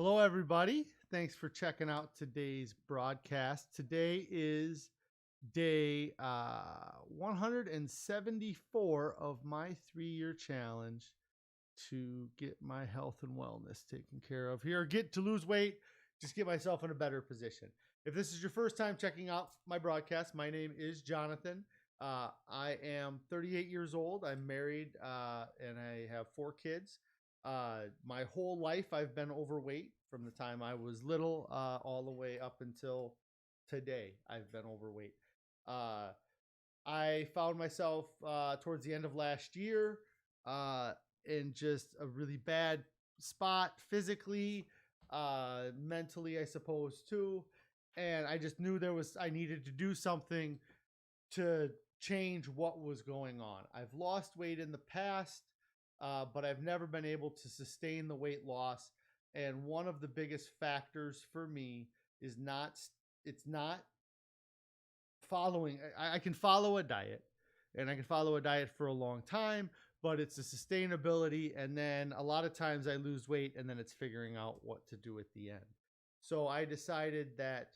Hello, everybody. Thanks for checking out today's broadcast. Today is day 174 of my 3-year challenge to get my health and wellness taken care of here. Get to lose weight, just get myself in a better position. If this is your first time checking out my broadcast, my name is Jonathan. I am 38 years old. I'm married and I have 4 kids. My whole life, I've been overweight from the time I was little all the way up until today. I've been overweight. Uh, I found myself towards the end of last year in just a really bad spot physically, mentally, I suppose, too. And I just knew I needed to do something to change what was going on. I've lost weight in the past, but I've never been able to sustain the weight loss. And one of the biggest factors for me is it's not following. I can follow a diet and I can follow a diet for a long time, but it's the sustainability. And then a lot of times I lose weight and then it's figuring out what to do at the end. So I decided that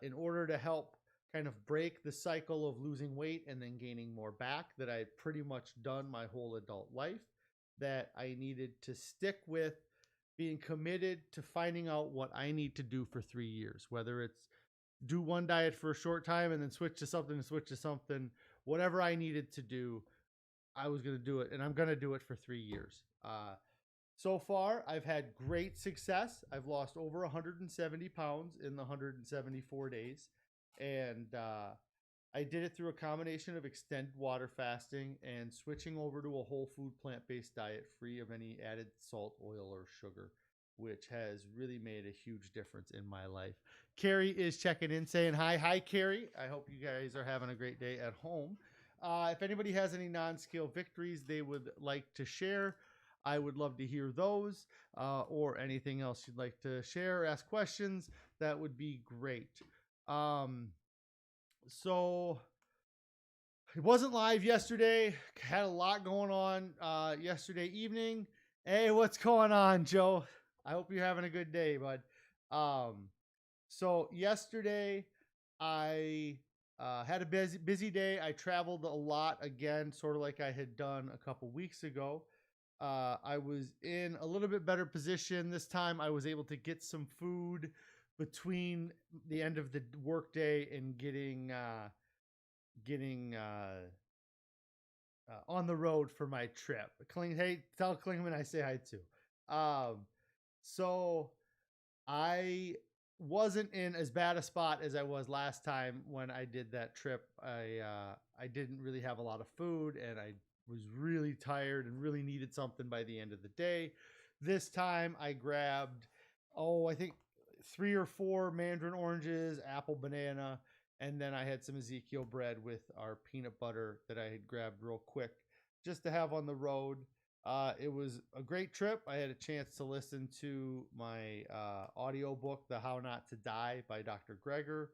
in order to help kind of break the cycle of losing weight and then gaining more back that I had pretty much done my whole adult life, that I needed to stick with being committed to finding out what I need to do for 3 years, whether it's do one diet for a short time and then switch to something, whatever I needed to do, I was going to do it, and I'm going to do it for 3 years. So far, I've had great success. I've lost over 170 pounds in the 174 days. And I did it through a combination of extended water fasting and switching over to a whole food plant-based diet free of any added salt, oil, or sugar, which has really made a huge difference in my life. Carrie is checking in saying hi. Hi, Carrie. I hope you guys are having a great day at home. If anybody has any non-scale victories they would like to share, I would love to hear those or anything else you'd like to share or ask questions. That would be great. So it wasn't live yesterday. Had a lot going on yesterday evening. Hey, what's going on, Joe? I hope you're having a good day, bud. So yesterday I had a busy day. I traveled a lot again, sort of like I had done a couple weeks ago. I was in a little bit better position this time. I was able to get some food between the end of the workday and getting on the road for my trip. Hey, tell Klingman I say hi too. So I wasn't in as bad a spot as I was last time when I did that trip. I didn't really have a lot of food and I was really tired and really needed something by the end of the day. This time I grabbed, I think 3 or 4 mandarin oranges, apple, banana, and then I had some Ezekiel bread with our peanut butter that I had grabbed real quick just to have on the road. It was a great trip. I had a chance to listen to my audio book, The How Not to Die by Dr. Greger,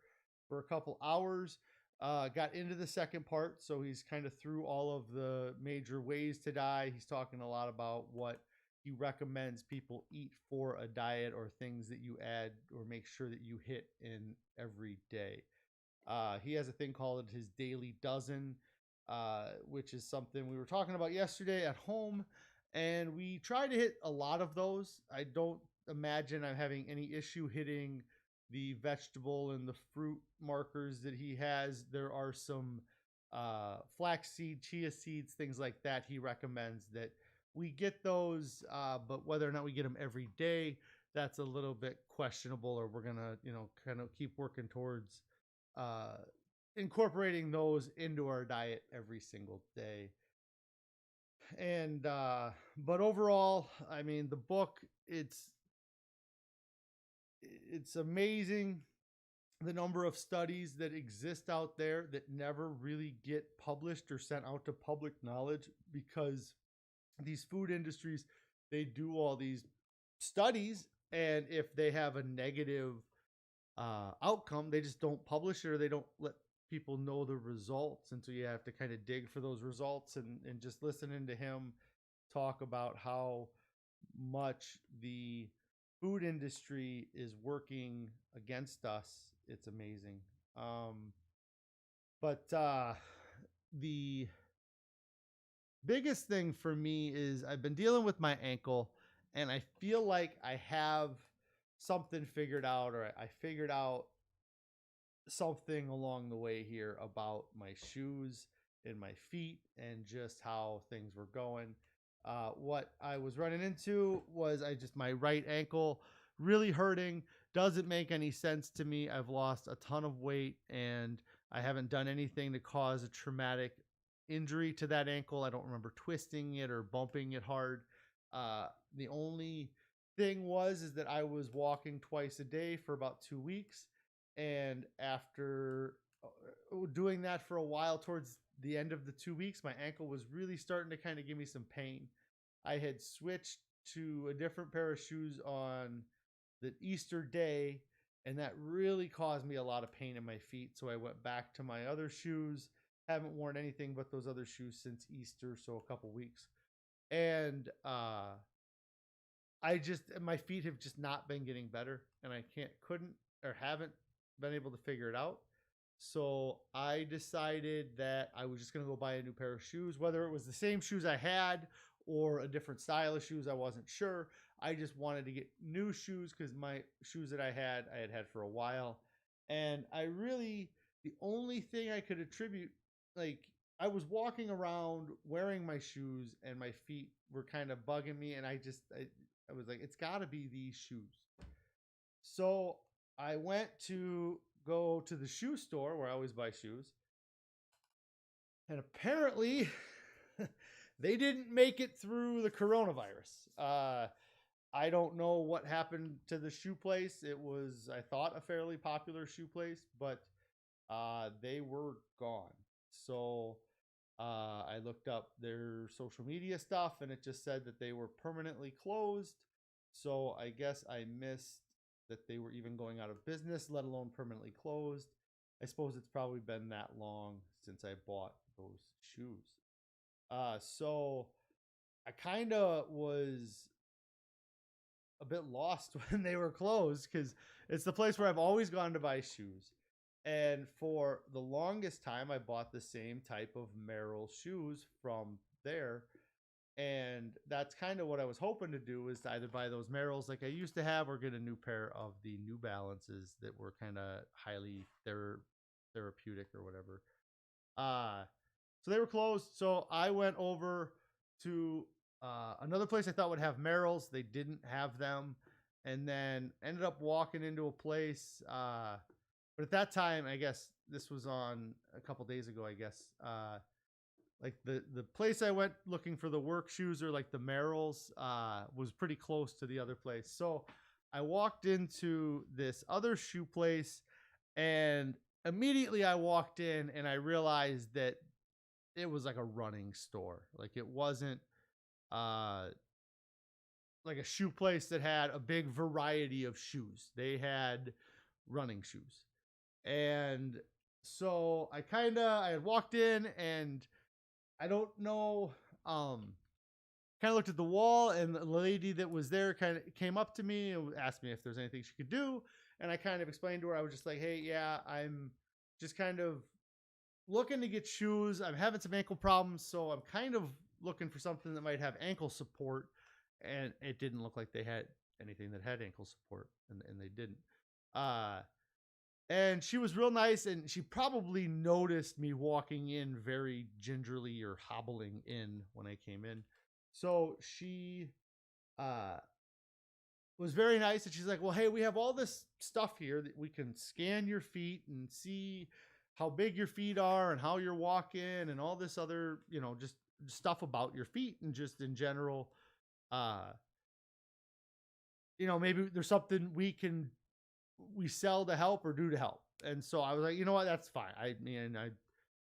for a couple hours. Got into the second part, so he's kind of through all of the major ways to die. He's talking a lot about what he recommends people eat for a diet or things that you add or make sure that you hit in every day. He has a thing called his daily dozen, which is something we were talking about yesterday at home, and we try to hit a lot of those. I don't imagine I'm having any issue hitting the vegetable and the fruit markers that he has. There are some flaxseed, chia seeds, things like that. He recommends that we get those, but whether or not we get them every day, that's a little bit questionable, or we're going to, kind of keep working towards incorporating those into our diet every single day. And but overall, I mean, the book, it's amazing the number of studies that exist out there that never really get published or sent out to public knowledge, because these food industries, they do all these studies, and if they have a negative outcome, they just don't publish it, or they don't let people know the results. And so you have to kind of dig for those results, and just listening to him talk about how much the food industry is working against us. It's amazing. But the biggest thing for me is I've been dealing with my ankle, and I feel like I have something figured out, or I figured out something along the way here about my shoes and my feet and just how things were going. What I was running into was my right ankle really hurting. Doesn't make any sense to me. I've lost a ton of weight and I haven't done anything to cause a traumatic injury to that ankle. I don't remember twisting it or bumping it hard. The only thing is that I was walking twice a day for about 2 weeks, and after doing that for a while, towards the end of the 2 weeks, my ankle was really starting to kind of give me some pain. I had switched to a different pair of shoes on the Easter day, and that really caused me a lot of pain in my feet. So I went back to my other shoes. Haven't worn anything but those other shoes since Easter, so a couple weeks. And my feet have just not been getting better, and I couldn't or haven't been able to figure it out. So I decided that I was just going to go buy a new pair of shoes, whether it was the same shoes I had or a different style of shoes. I wasn't sure. I just wanted to get new shoes because my shoes that I had for a while. And the only thing I could attribute, like, I was walking around wearing my shoes and my feet were kind of bugging me. And I was like, it's got to be these shoes. So I went to go to the shoe store where I always buy shoes. And apparently, they didn't make it through the coronavirus. I don't know what happened to the shoe place. It was, I thought, a fairly popular shoe place, but they were gone. So I looked up their social media stuff, and it just said that they were permanently closed. So I guess I missed that they were even going out of business, let alone permanently closed. I suppose it's probably been that long since I bought those shoes. So I kind of was a bit lost when they were closed because it's the place where I've always gone to buy shoes. And for the longest time, I bought the same type of Merrell shoes from there. And that's kind of what I was hoping to do, is to either buy those Merrells like I used to have or get a new pair of the New Balances that were kind of highly therapeutic or whatever. So they were closed. So I went over to another place I thought would have Merrells. They didn't have them. And then ended up walking into a place. But at that time, I guess this was on a couple days ago, I guess. Like the place I went looking for the work shoes, or like the Merrells, was pretty close to the other place. So I walked into this other shoe place, and immediately I walked in and I realized that it was like a running store. Like, it wasn't like a shoe place that had a big variety of shoes. They had running shoes. And so I had walked in, and I don't know, kind of looked at the wall, and the lady that was there kind of came up to me and asked me if there's anything she could do. And I kind of explained to her, I was just like, hey, yeah, I'm just kind of looking to get shoes. I'm having some ankle problems, so I'm kind of looking for something that might have ankle support. And it didn't look like they had anything that had ankle support, and they didn't. And she was real nice, and she probably noticed me walking in very gingerly, or hobbling in, when I came in. So she was very nice, and she's like, well, hey, we have all this stuff here that we can scan your feet and see how big your feet are and how you're walking and all this other, just stuff about your feet, and just in general, maybe there's something we sell to help or do to help. And so I was like, you know what, that's fine. I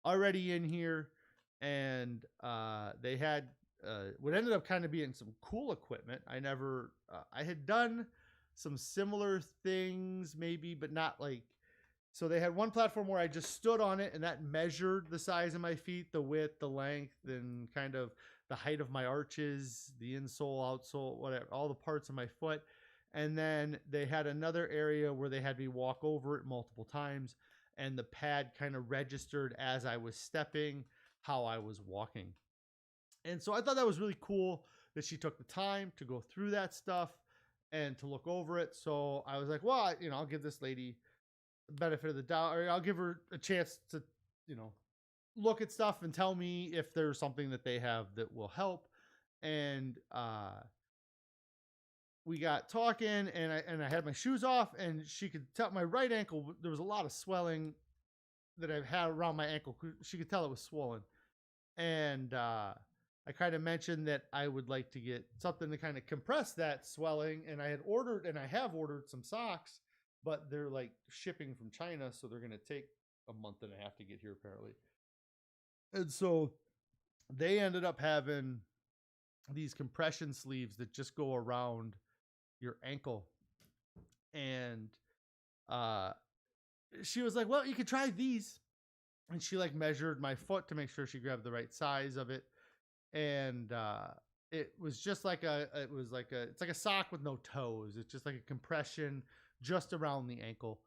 already in here. And they had what ended up kind of being some cool equipment. I had done some similar things maybe, but not like, so they had one platform where I just stood on it, and that measured the size of my feet, the width, the length, and kind of the height of my arches, the insole, outsole, whatever, all the parts of my foot. And then they had another area where they had me walk over it multiple times, and the pad kind of registered as I was stepping how I was walking. And so I thought that was really cool that she took the time to go through that stuff and to look over it. So I was like, well, I'll give this lady the benefit of the doubt, or I'll give her a chance to, you know, look at stuff and tell me if there's something that they have that will help. And we got talking, and I had my shoes off, and she could tell my right ankle, there was a lot of swelling that I've had around my ankle. She could tell it was swollen. And I kind of mentioned that I would like to get something to kind of compress that swelling. And I have ordered some socks, but they're like shipping from China. So they're going to take a month and a half to get here, apparently. And so they ended up having these compression sleeves that just go around your ankle. And uh, she was like, well, you could try these. And she like measured my foot to make sure she grabbed the right size of it. And it was just like it's like a sock with no toes. It's just like a compression just around the ankle.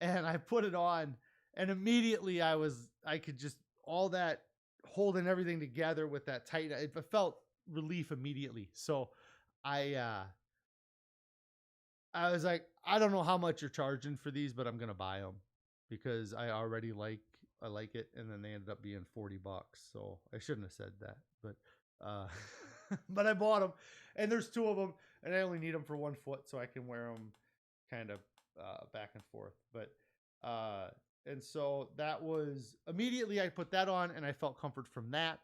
And I put it on, and immediately I could just, all that holding everything together with that tight, I felt relief immediately. So I was like, I don't know how much you're charging for these, but I'm gonna buy them because I like it. And then they ended up being $40. So I shouldn't have said that, but but I bought them, and there's two of them, and I only need them for one foot, so I can wear them kind of back and forth. But and so that was immediately, I put that on, and I felt comfort from that.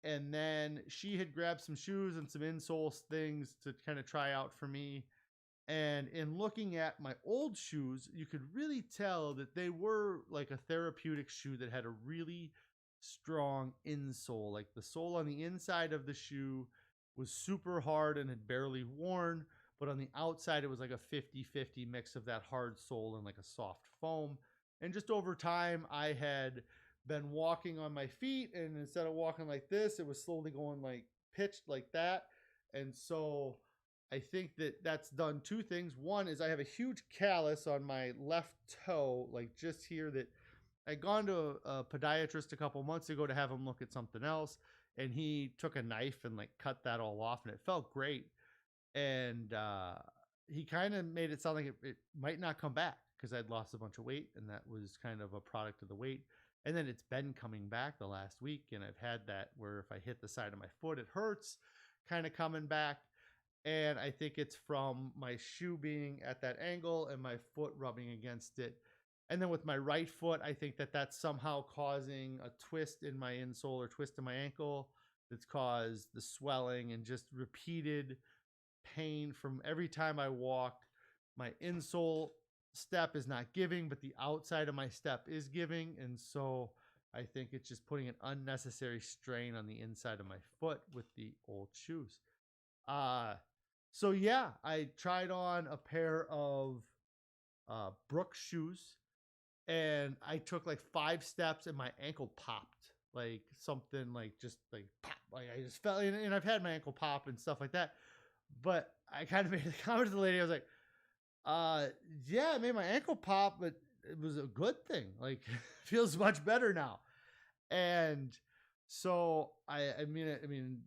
And then she had grabbed some shoes and some insole things to kind of try out for me. And in looking at my old shoes, you could really tell that they were like a therapeutic shoe that had a really strong insole. Like the sole on the inside of the shoe was super hard and had barely worn, but on the outside it was like a 50-50 mix of that hard sole and like a soft foam. And just over time, I had been walking on my feet, and instead of walking like this, it was slowly going like pitched like that. And so I think that that's done two things. One is I have a huge callus on my left toe, like just here, that I'd gone to a podiatrist a couple months ago to have him look at something else. And he took a knife and like cut that all off, and it felt great. And he kind of made it sound like it might not come back because I'd lost a bunch of weight, and that was kind of a product of the weight. And then it's been coming back the last week, and I've had that where if I hit the side of my foot, it hurts, kind of coming back. And I think it's from my shoe being at that angle and my foot rubbing against it. And then with my right foot, I think that that's somehow causing a twist in my insole or twist in my ankle that's caused the swelling and just repeated pain from every time I walk. My insole step is not giving, but the outside of my step is giving. And so I think it's just putting an unnecessary strain on the inside of my foot with the old shoes. So yeah, I tried on a pair of Brooks shoes, and I took like 5 steps, and my ankle popped, like something like just like pop. Like I just felt, and I've had my ankle pop and stuff like that. But I kind of made a comment to the lady. I was like, yeah, it made my ankle pop, but it was a good thing. Like feels much better now. And so I mean,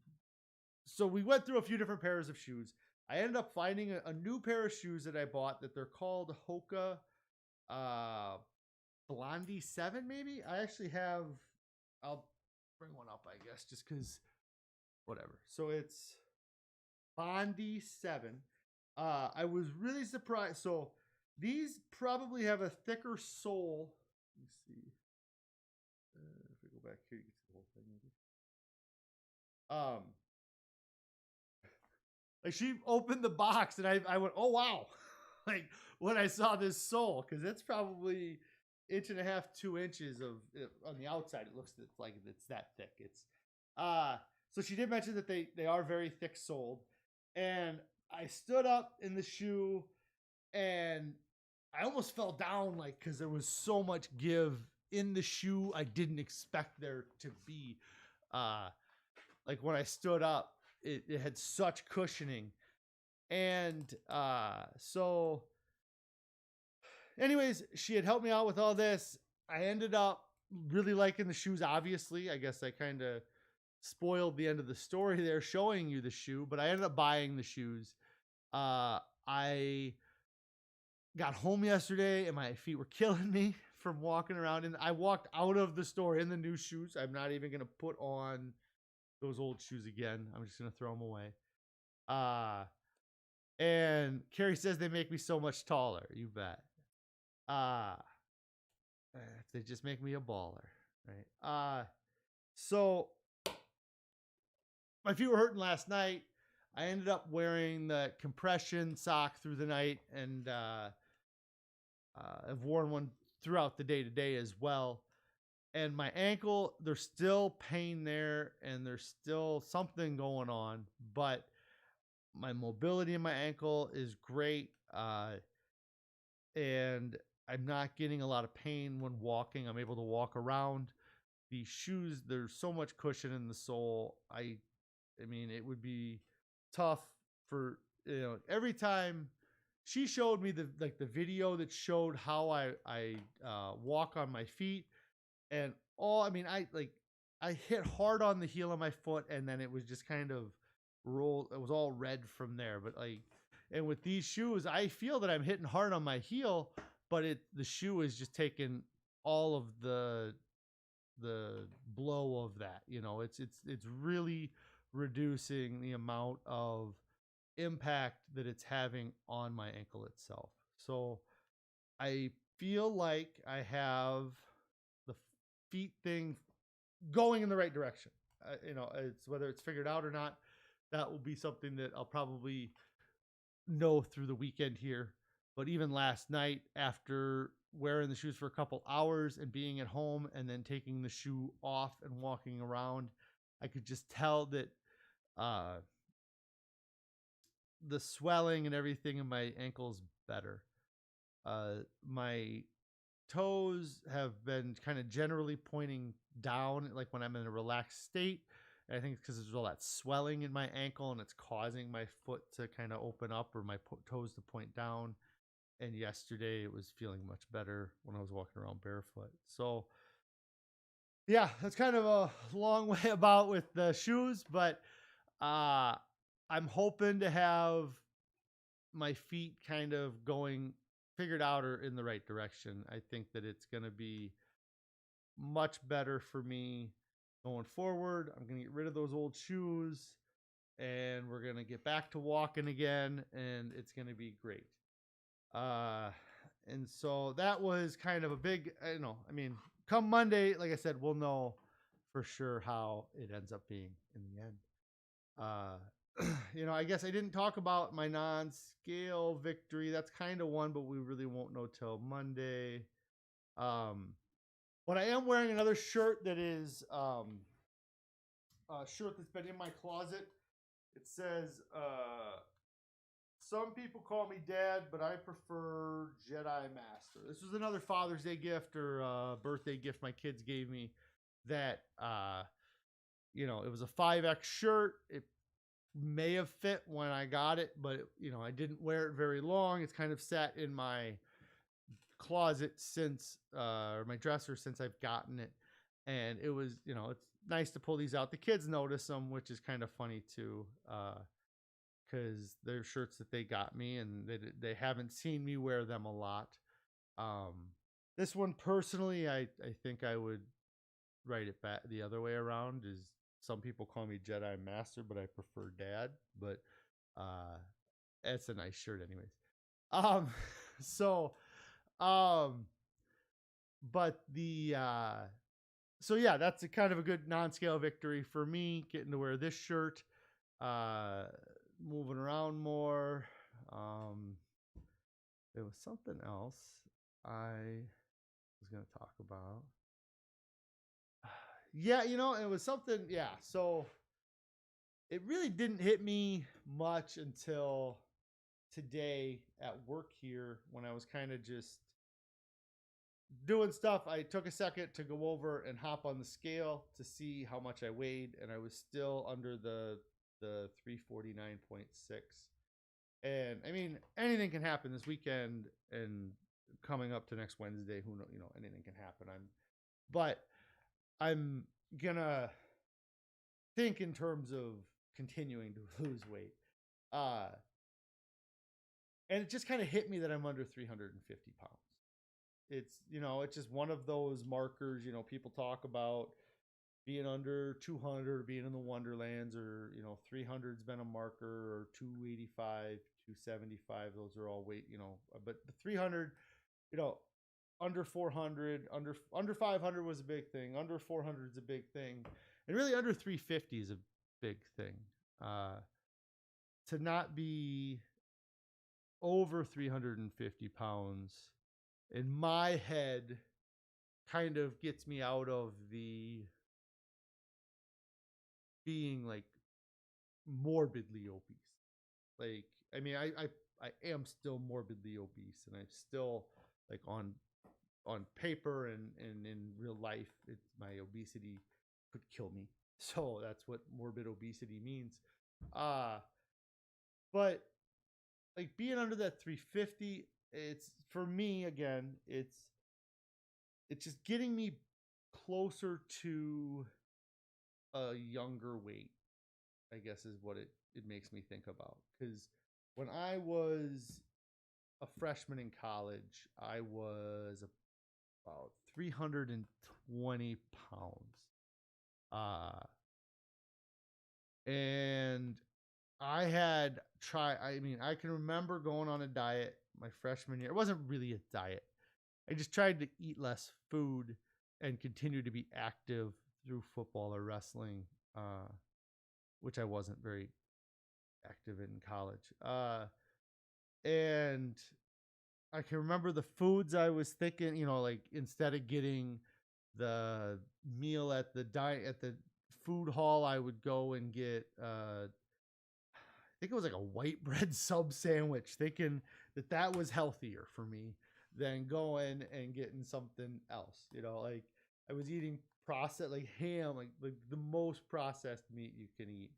so we went through a few different pairs of shoes. I ended up finding a new pair of shoes that I bought that they're called Hoka Blondie 7, maybe. I actually have, I'll bring one up, I guess, just because whatever. So it's Bondi 7. I was really surprised. So these probably have a thicker sole. Let me see. If we go back here, you can see the whole thing maybe. Like she opened the box, and I went, oh wow. Like when I saw this sole, because it's probably 1.5 to 2 inches of on the outside. It looks like it's that thick. It's so she did mention that they are very thick soled. And I stood up in the shoe, and I almost fell down, like, because there was so much give in the shoe I didn't expect there to be. Like when I stood up, it had such cushioning. And so anyways, she had helped me out with all this. I ended up really liking the shoes. Obviously, I guess I kind of spoiled the end of the story there showing you the shoe, but I ended up buying the shoes. I got home yesterday and my feet were killing me from walking around, and I walked out of the store in the new shoes. I'm not even going to put on those old shoes again. I'm just going to throw them away. And Carrie says they make me so much taller. You bet. Uh, they just make me a baller, right? So my feet were hurting last night. I ended up wearing the compression sock through the night, and I've worn one throughout the day today as well. And my ankle, there's still pain there, and there's still something going on, but my mobility in my ankle is great. And I'm not getting a lot of pain when walking. I'm able to walk around. The shoes, there's so much cushion in the sole. I mean, it would be tough for, every time she showed me the video that showed how I walk on my feet, and I hit hard on the heel of my foot, and then it was just kind of rolled. It was all red from there. But and with these shoes, I feel that I'm hitting hard on my heel, but the shoe is just taking all of the blow of that. It's really reducing the amount of impact that it's having on my ankle itself. So I feel like I have the feet thing going in the right direction. It's whether it's figured out or not, that will be something that I'll probably know through the weekend here. But even last night, after wearing the shoes for a couple hours and being at home and then taking the shoe off and walking around, I could just tell that the swelling and everything in my ankles better. My toes have been kind of generally pointing down, like when I'm in a relaxed state. And I think it's because there's all that swelling in my ankle and it's causing my foot to kind of open up or my toes to point down. And yesterday it was feeling much better when I was walking around barefoot. So yeah, that's kind of a long way about with the shoes, but I'm hoping to have my feet kind of going figured out or in the right direction. I think that it's going to be much better for me going forward. I'm going to get rid of those old shoes and we're going to get back to walking again, and it's going to be great. And so that was kind of a big, come Monday, like I said, we'll know for sure how it ends up being in the end. I guess I didn't talk about my non-scale victory. That's kind of one, but we really won't know till Monday. But I am wearing another shirt that is a shirt that's been in my closet. It says, some people call me Dad, but I prefer Jedi Master. This was another Father's Day gift or birthday gift my kids gave me that, it was a 5X shirt. It may have fit when I got it, but, I didn't wear it very long. It's kind of sat in my closet since, or my dresser since I've gotten it. And it was, it's nice to pull these out. The kids notice them, which is kind of funny too. Because they're shirts that they got me and they haven't seen me wear them a lot. This one personally, I think I would write it back the other way around. Is some people call me Jedi Master, but I prefer Dad. But it's a nice shirt anyways. But so yeah, that's a kind of a good non-scale victory for me, getting to wear this shirt. Moving around more. There was something else I was going to talk about. Yeah, it was something. Yeah, so it really didn't hit me much until today at work here when I was kind of just doing stuff. I took a second to go over and hop on the scale to see how much I weighed, and I was still under the 349.6. And I mean, anything can happen this weekend and coming up to next Wednesday. Who know? Anything can happen. But I'm gonna think in terms of continuing to lose weight. Uh, and it just kind of hit me that I'm under 350 pounds. It's just one of those markers. People talk about being under 200, being in the Wonderlands, or 300's been a marker, or 285, 275. Those are all weight. But the 300, you know, under 400, under 500 was a big thing. Under 400 is a big thing, and really under 350 is a big thing. To not be over 350 pounds in my head kind of gets me out of the being like morbidly obese. Like, I mean, I am still morbidly obese, and I'm still like on paper and in real life, my obesity could kill me. So that's what morbid obesity means. But like being under that 350, it's for me again, it's just getting me closer to a younger weight, I guess is what it makes me think about. Because when I was a freshman in college, I was about 320 pounds. And I mean, I can remember going on a diet my freshman year. It wasn't really a diet. I just tried to eat less food and continue to be active through football or wrestling, which I wasn't very active in college. And I can remember the foods I was thinking, like instead of getting the meal at the food hall, I would go and get I think it was like a white bread sub sandwich, thinking that was healthier for me than going and getting something else. Like I was eating processed like ham, like the most processed meat you can eat,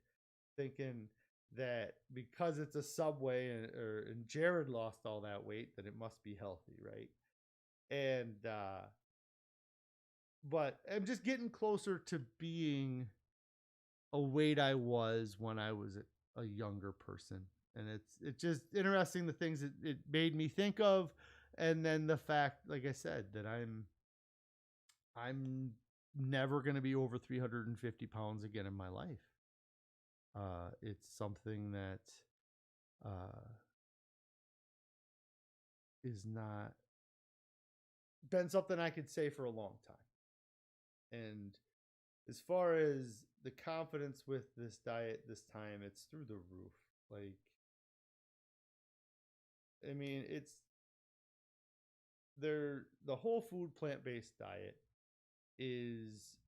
thinking that because it's a Subway and Jared lost all that weight, that it must be healthy, right? And but I'm just getting closer to being a weight I was when I was a younger person. And it's just interesting the things that it made me think of, and then the fact, like I said, that I'm never going to be over 350 pounds again in my life. It's something that is not been something I could say for a long time. And as far as the confidence with this diet this time, it's through the roof. Like, I mean, the whole food plant-based diet is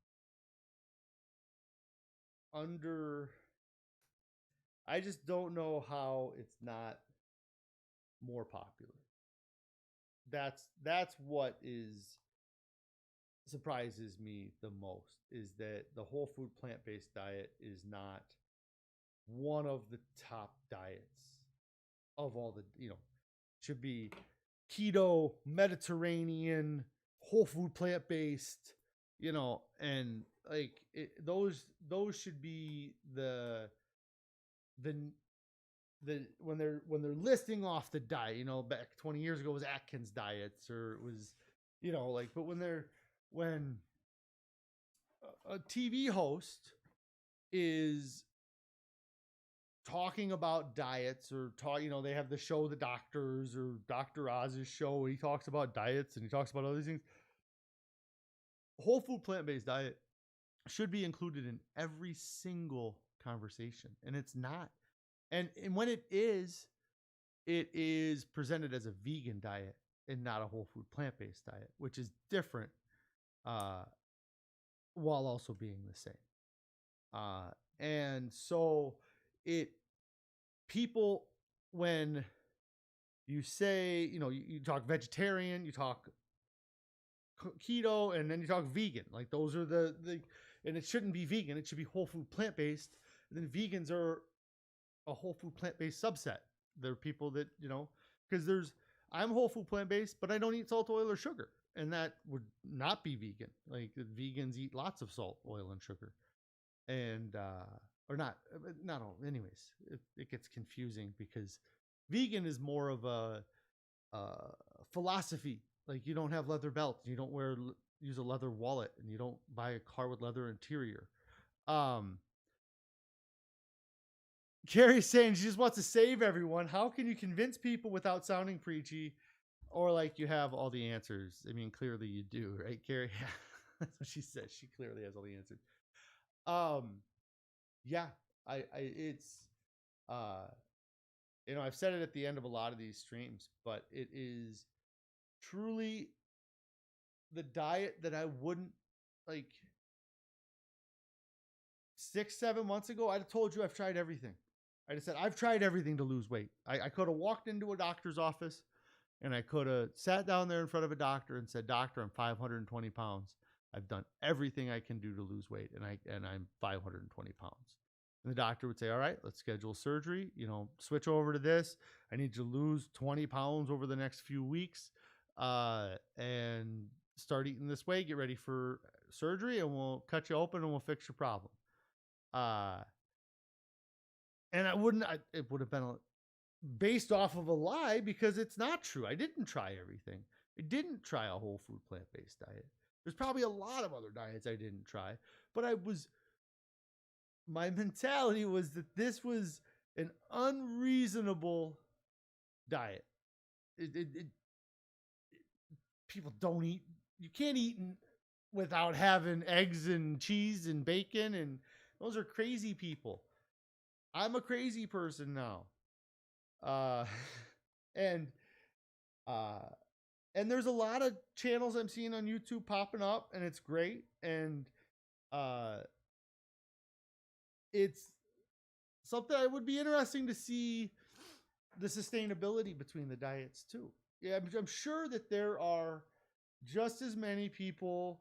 under I just don't know how it's not more popular. That's what is surprises me the most, is that the whole food plant-based diet is not one of the top diets of all the, should be keto, Mediterranean, whole food plant-based, and like those should be the when they're listing off the diet, back 20 years ago it was Atkins diets, or it was, like, but when a TV host is talking about diets, or they have the show The Doctors, or Dr. Oz's show, he talks about diets and he talks about other things. Whole food plant-based diet should be included in every single conversation, and it's not. And when it is presented as a vegan diet and not a whole food plant-based diet, which is different, while also being the same. And so people, when you say, you talk vegetarian, you talk keto, and then you talk vegan, like those are the and it shouldn't be vegan, it should be whole food plant-based. And then vegans are a whole food plant-based subset. There are people that, you know, because I'm whole food plant based, but I don't eat salt, oil, or sugar. And that would not be vegan. Like vegans eat lots of salt, oil, and sugar. And, or not all. Anyways, it gets confusing because vegan is more of a philosophy. Like you don't have leather belts, you don't use a leather wallet, and you don't buy a car with leather interior. Um, Carrie's saying she just wants to save everyone. How can you convince people without sounding preachy or like you have all the answers? I mean, clearly you do, right, Carrie? That's what she says. She clearly has all the answers. Um, yeah, it's, uh, you know, I've said it at the end of a lot of these streams, but it is truly the diet that I wouldn't like 6, 7 months ago. I'd have told you I've tried everything. I just said I've tried everything to lose weight. I could have walked into a doctor's office and I could have sat down there in front of a doctor and said, "Doctor, I'm 520 pounds. I've done everything I can do to lose weight, and I'm 520 pounds." And the doctor would say, "All right, let's schedule surgery. You know, switch over to this. I need you to lose 20 pounds over the next few weeks, and start eating this way. Get ready for surgery, and we'll cut you open and we'll fix your problem." Uh, and it would have been based off of a lie because it's not true. I didn't try everything. I didn't try a whole food plant based diet. There's probably a lot of other diets I didn't try, but my mentality was that this was an unreasonable diet. People don't eat, you can't eat without having eggs and cheese and bacon, and those are crazy people. I'm a crazy person now. Uh, and uh, and there's a lot of channels I'm seeing on YouTube popping up, and it's great. And uh, it's something I would be interesting to see the sustainability between the diets too. Yeah, I'm sure that there are just as many people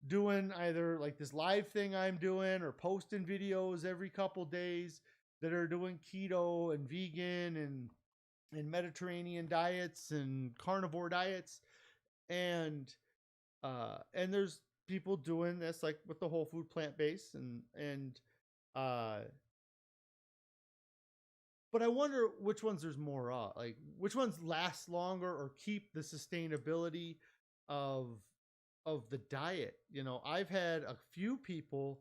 doing either like this live thing I'm doing or posting videos every couple days that are doing keto and vegan and Mediterranean diets and carnivore diets, and there's people doing this like with the whole food plant based and uh but I wonder which ones there's more of, like which ones last longer or keep the sustainability of of the diet. You know, I've had a few people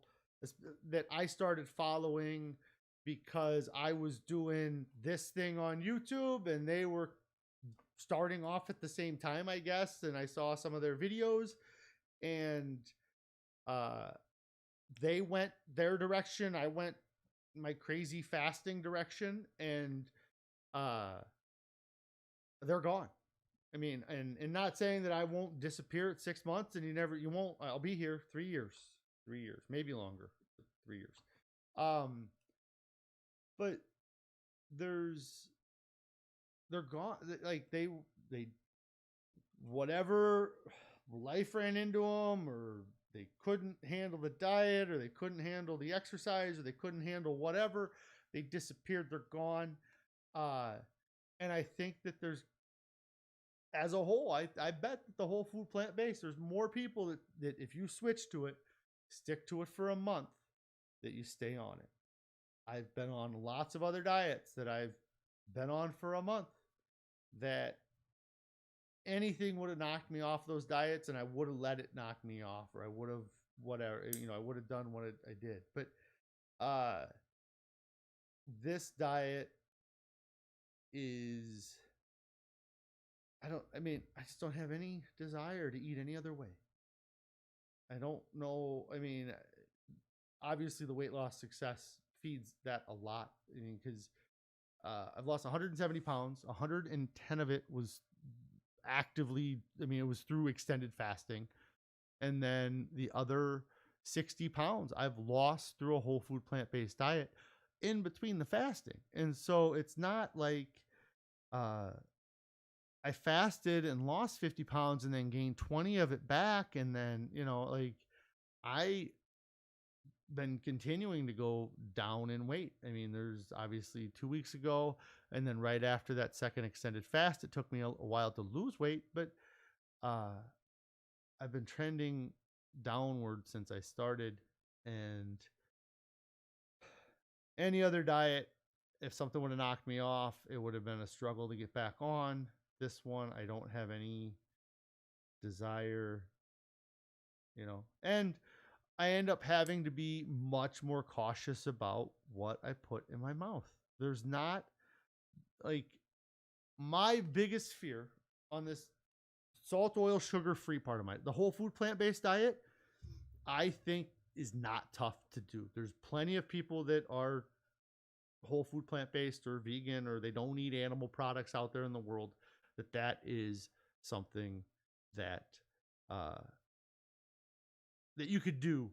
that I started following because I was doing this thing on YouTube and they were starting off at the same time, I guess, and I saw some of their videos, and uh they went their direction, I went my crazy fasting direction, and uh they're gone. I mean, and not saying that I won't disappear at 6 months, and you won't. I'll be here 3 years, 3 years, maybe longer, 3 years. Um, but there's they're gone. Like they whatever life ran into them, or they couldn't handle the diet, or they couldn't handle the exercise, or they couldn't handle whatever. They disappeared. They're gone. Uh, and I think that there's, as a whole, I bet that the whole food plant based, there's more people that if you switch to it, stick to it for a month, that you stay on it. I've been on lots of other diets that I've been on for a month that anything would have knocked me off those diets, and I would have let it knock me off, or I would have whatever, you know, I would have done what I did. But uh this diet is, I mean, I just don't have any desire to eat any other way. I don't know. I mean, obviously the weight loss success feeds that a lot. I mean, because I've lost 170 pounds. 110 of it was actively, I mean, it was through extended fasting. And then the other 60 pounds I've lost through a whole food plant based diet in between the fasting. And so it's not like uh, I fasted and lost 50 pounds and then gained 20 of it back. And then, you know, like I been continuing to go down in weight. I mean, there's obviously 2 weeks ago, and then right after that second extended fast, it took me a while to lose weight, but uh, I've been trending downward since I started. And any other diet, if something would have knocked me off, it would have been a struggle to get back on. This one, I don't have any desire, and I end up having to be much more cautious about what I put in my mouth. There's not like my biggest fear on this salt, oil, sugar free part of the whole food plant based diet, I think is not tough to do. There's plenty of people that are whole food plant based or vegan, or they don't eat animal products out there in the world, that is something that that you could do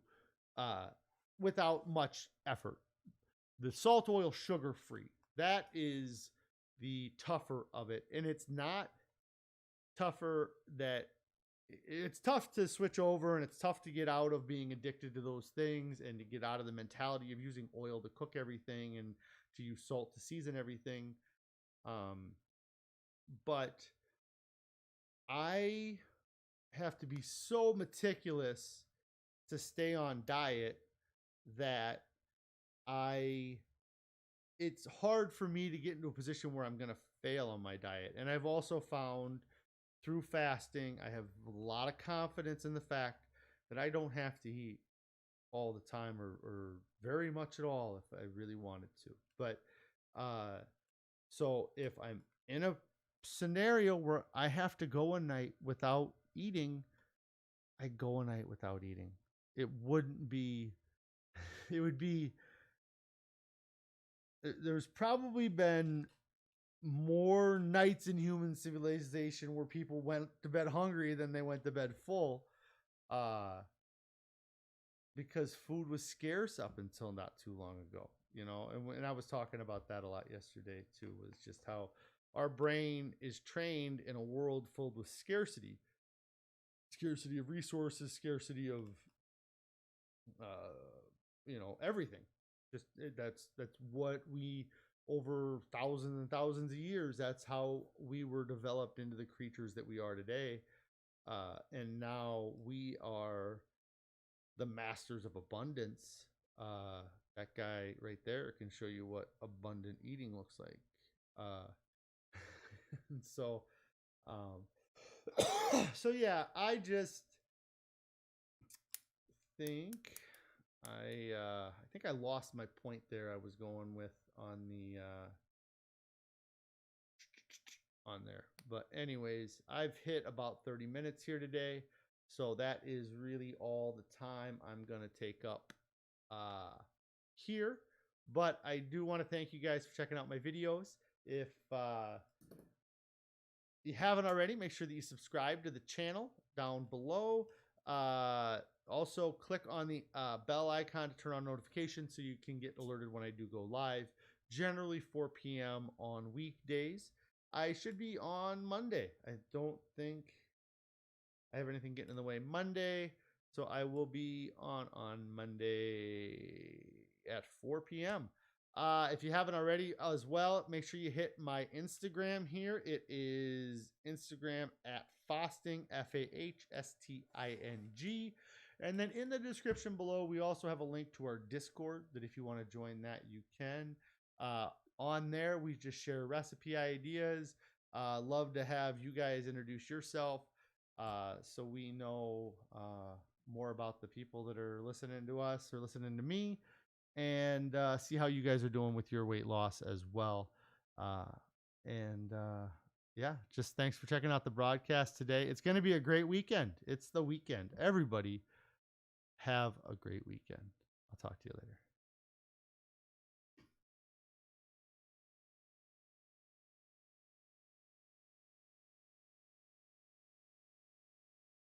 without much effort. The salt, oil, sugar free, that is the tougher of it. And it's not tougher that it's tough to switch over, and it's tough to get out of being addicted to those things and to get out of the mentality of using oil to cook everything and to use salt to season everything. But I have to be so meticulous to stay on diet that it's hard for me to get into a position where I'm going to fail on my diet. And I've also found through fasting, I have a lot of confidence in the fact that I don't have to eat all the time or very much at all if I really wanted to. But so if I'm in a scenario where I have to go a night without eating, I go a night without eating. It would be, there's probably been more nights in human civilization where people went to bed hungry than they went to bed full, because food was scarce up until not too long ago, and I was talking about that a lot yesterday too, was just how our brain is trained in a world filled with scarcity of resources, scarcity of everything. Just that's what we, over thousands and thousands of years, that's how we were developed into the creatures that we are today. And now we are the masters of abundance. That guy right there can show you what abundant eating looks like. So, so yeah, I just think I think I lost my point there. I was going with on the on there. But anyways, I've hit about 30 minutes here today. So that is really all the time I'm going to take up here. But I do want to thank you guys for checking out my videos. If you haven't already, make sure that you subscribe to the channel down below. Also, click on the bell icon to turn on notifications so you can get alerted when I do go live, generally 4 p.m. on weekdays. I should be on Monday. I don't think I have anything getting in the way Monday, so I will be on Monday at 4 p.m. If you haven't already as well, make sure you hit my Instagram here. It is Instagram at Fasting, FAHSTING. And then in the description below, we also have a link to our Discord that if you want to join that, you can. On there, we just share recipe ideas. Love to have you guys introduce yourself so we know more about the people that are listening to us or listening to me, and see how you guys are doing with your weight loss as well. Yeah, just thanks for checking out the broadcast today. It's going to be a great weekend. It's the weekend. Everybody have a great weekend. I'll talk to you later.